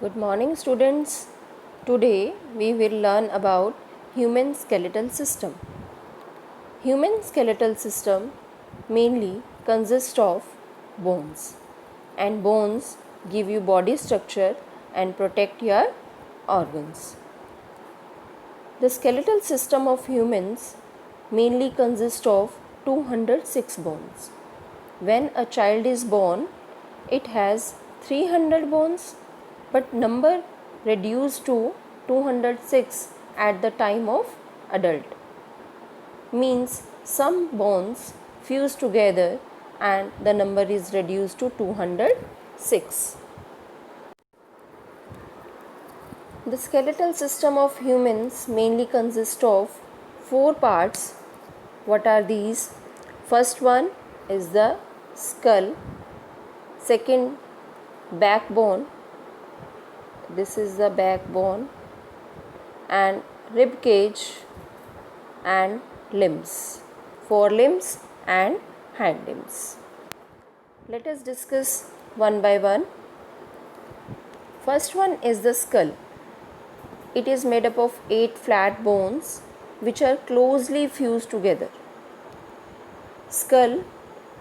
Good morning, students. Today we will learn about human skeletal system. Human skeletal system mainly consists of bones, and bones give you body structure and protect your organs. The skeletal system of humans mainly consists of 206 bones. When a child is born, it has 300 bones, but number reduced to 206 at the time of adult. Means some bones fuse together and the number is reduced to 206. The skeletal system of humans mainly consists of four parts. What are these? First one is the skull, second backbone, this is the backbone, and rib cage and limbs, forelimbs and hind limbs. Let us discuss one by one. First one is the skull. It is made up of 8 flat bones which are closely fused together. Skull,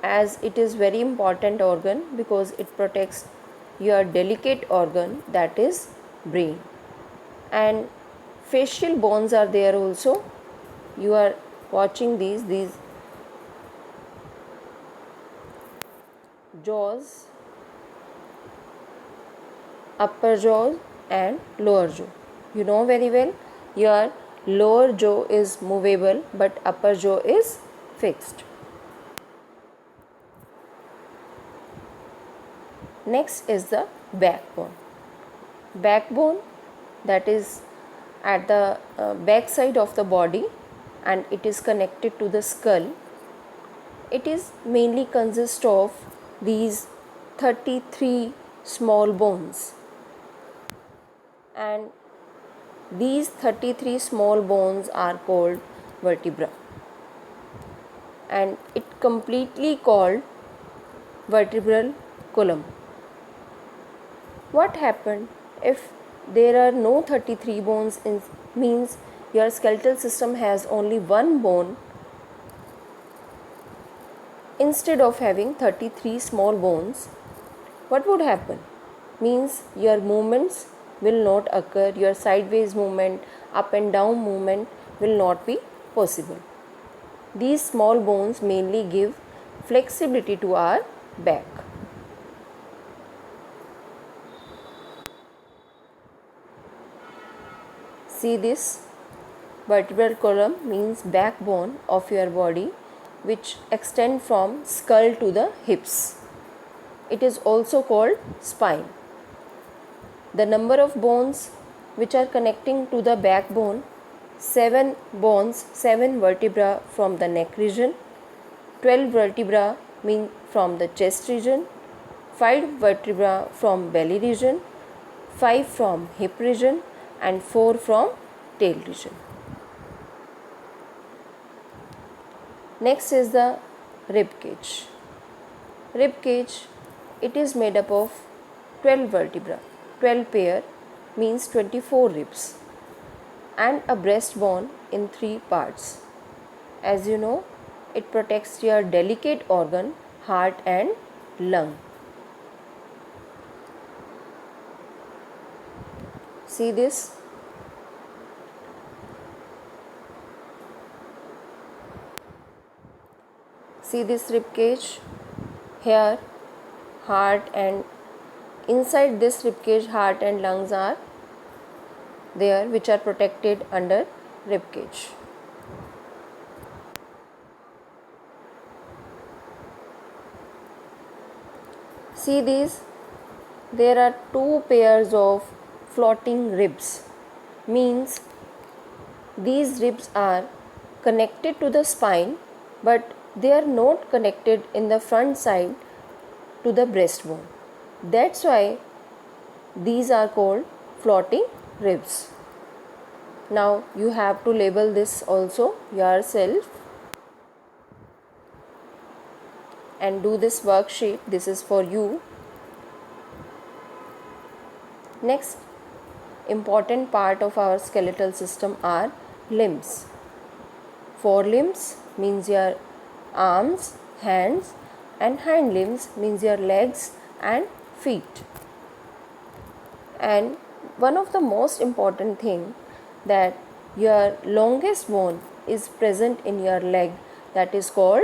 as it is very important organ because it protects your delicate organ, that is brain, and facial bones are there also. You are watching these jaws, upper jaw and lower jaw. You know very well your lower jaw is movable but upper jaw is fixed. Next is the backbone. Backbone, that is at the back side of the body and it is connected to the skull. It is mainly consists of these 33 small bones, and these 33 small bones are called vertebra, and it completely called vertebral column. What happened if there are no 33 bones? Means your skeletal system has only one bone instead of having 33 small bones. What would happen? Means your movements will not occur, your sideways movement, up and down movement will not be possible. These small bones mainly give flexibility to our back. See this vertebral column means backbone of your body which extend from skull to the hips. It is also called spine. The number of bones which are connecting to the backbone: 7 bones, 7 vertebra from the neck region, 12 vertebra mean from the chest region, 5 vertebra from belly region, 5 from hip region and 4 from tail region. Next is the rib cage. Rib cage, it is made up of 12 vertebra, 12 pair means 24 ribs, and a breastbone in 3 parts. As you know, it protects your delicate organ, heart and lung. See this? See this rib cage? Here, heart and inside this rib cage, heart and lungs are there, which are protected under rib cage. See these? There are 2 pairs of floating ribs. Means these ribs are connected to the spine but they are not connected in the front side to the breastbone. That's why these are called floating ribs. Now you have to label this also yourself and do this worksheet. This is for you. Next important part of our skeletal system are limbs. Forelimbs means your arms, hands, and hind limbs means your legs and feet. And one of the most important thing, that your longest bone is present in your leg, that is called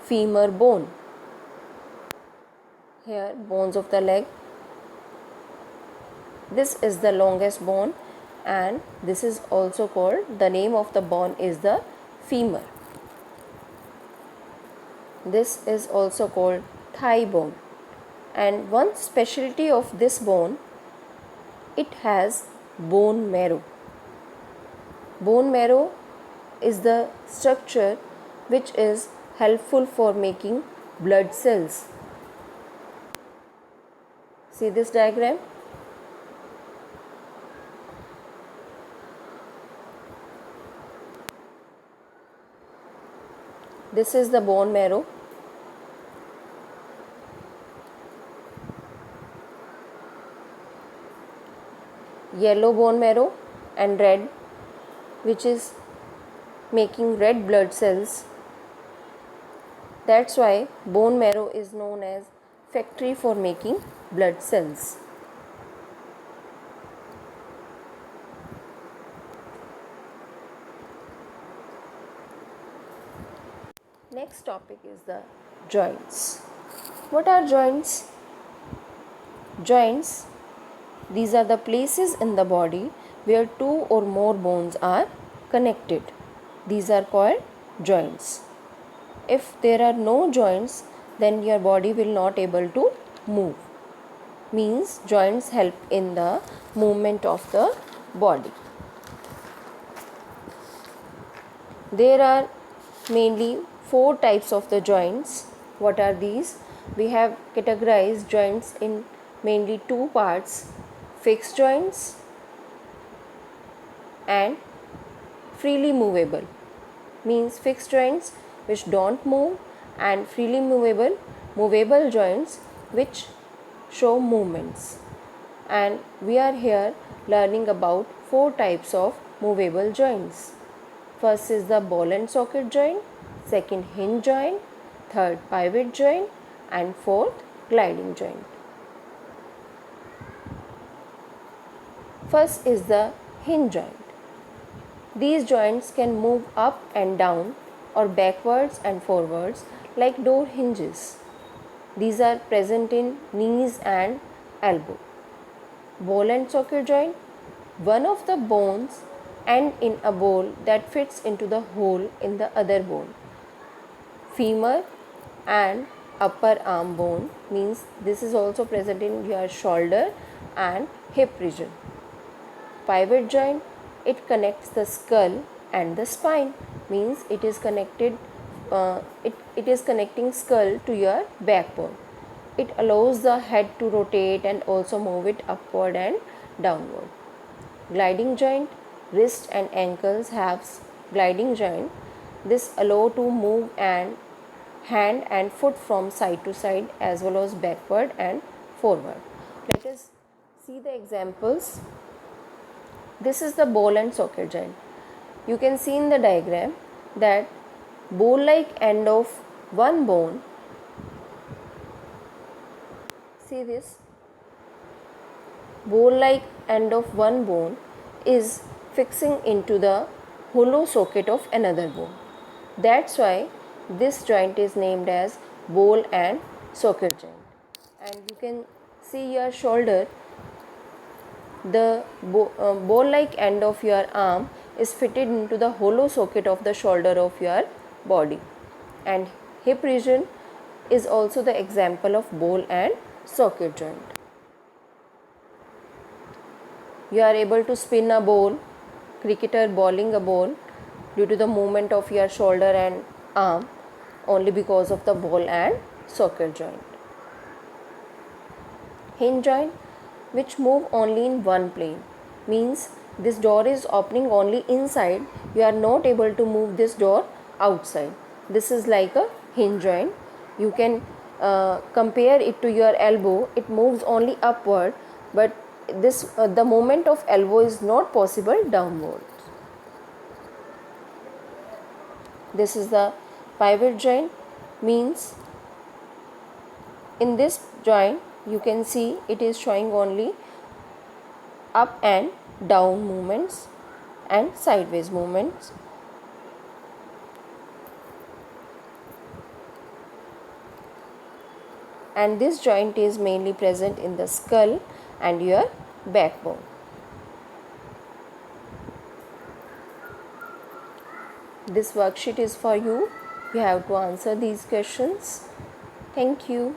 femur bone. Here, bones of the leg, this is the longest bone, and this is also called, the name of the bone is the femur. This is also called thigh bone. And one specialty of this bone, it has bone marrow. Bone marrow is the structure which is helpful for making blood cells. See this diagram? This is the bone marrow. Yellow bone marrow and red, which is making red blood cells. That's why bone marrow is known as factory for making blood cells. Next topic is the joints. What are joints? Joints, these are the places in the body where two or more bones are connected. These are called joints. If there are no joints, then your body will not able to move. Means joints help in the movement of the body. There are mainly 4 types of the joints. What are these? We have categorized joints in mainly 2 parts: fixed joints and freely movable. Means fixed joints which don't move, and freely movable joints which show movements. And we are here learning about 4 types of movable joints. First is the ball and socket joint, second hinge joint, third pivot joint, and fourth gliding joint. First is the hinge joint. These joints can move up and down or backwards and forwards like door hinges. These are present in knees and elbow. Ball and socket joint, one of the bones end in a ball that fits into the hole in the other bone. Femur and upper arm bone, means this is also present in your shoulder and hip region. Pivot joint, it connects the skull and the spine, means it is connected it is connecting skull to your backbone. It allows the head to rotate and also move it upward and downward. Gliding joint, wrist and ankles have gliding joint. This allow to move and hand and foot from side to side as well as backward and forward. Let us see the examples. This is the ball and socket joint. You can see in the diagram that ball-like end of one bone, see this, ball-like end of one bone is fixing into the hollow socket of another bone. That's why this joint is named as ball and socket joint. And you can see your shoulder, the ball-like end of your arm is fitted into the hollow socket of the shoulder of your body. And hip region is also the example of ball and socket joint. You are able to spin a ball, cricketer bowling a ball, due to the movement of your shoulder and arm only because of the ball and socket joint. Hinge joint, which move only in one plane, means this door is opening only inside, you are not able to move this door outside. This is like a hinge joint. You can compare it to your elbow. It moves only upward, but the movement of elbow is not possible downward. This is the pivot joint, means in this joint you can see it is showing only up and down movements and sideways movements. And this joint is mainly present in the skull and your backbone. This worksheet is for you. You have to answer these questions. Thank you.